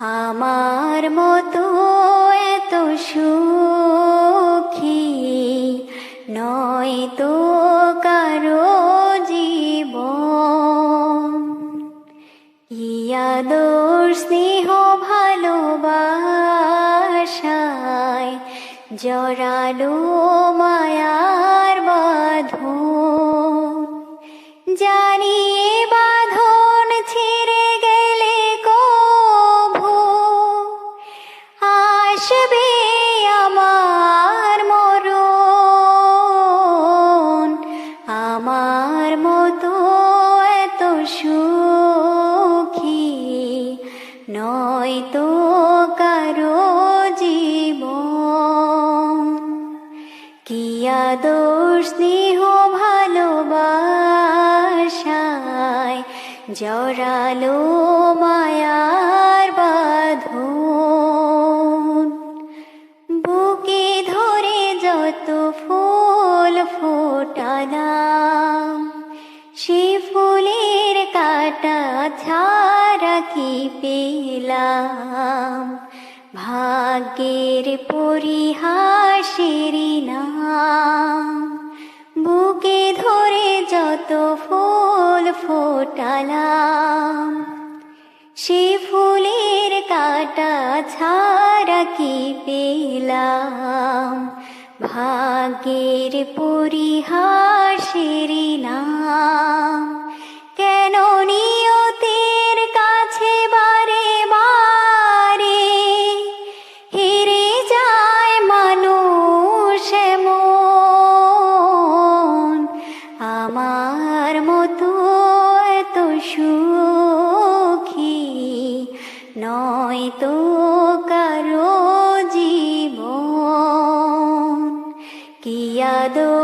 আমার মতো এত সুখী নয় তো কারো জীবন। কি আদর স্নেহ ভালোবাসায় জড়ালো মায়ার বাঁধন। জানি এ বাঁধন ছিঁড়ে গেলে কভু আসবে আমার মরণ। আমার মতো এত সুখী নয় তো কারো জীবন। কি আদর স্নেহ ভালোবাসায় জড়ালো মায়ার বাঁধন। বুকে ধরে যত ফুল ফোটালাম সে ফুলের কাটা ছাড়া কি পেলাম। ভাগ্যের পরিহাসেরই নাম। বুকে ধরে যত ফুল ফোটালাম সে ফুলের কাটা ছাড়া কি পেলাম। ভাগ্যের পরিহাসেরই নাম। কেন নিয়তের কাছে বারে বারে হেরে যায় মানুষ এমন। আমার মতো এত সুখী নয় তো কারো জীবন। কি আদর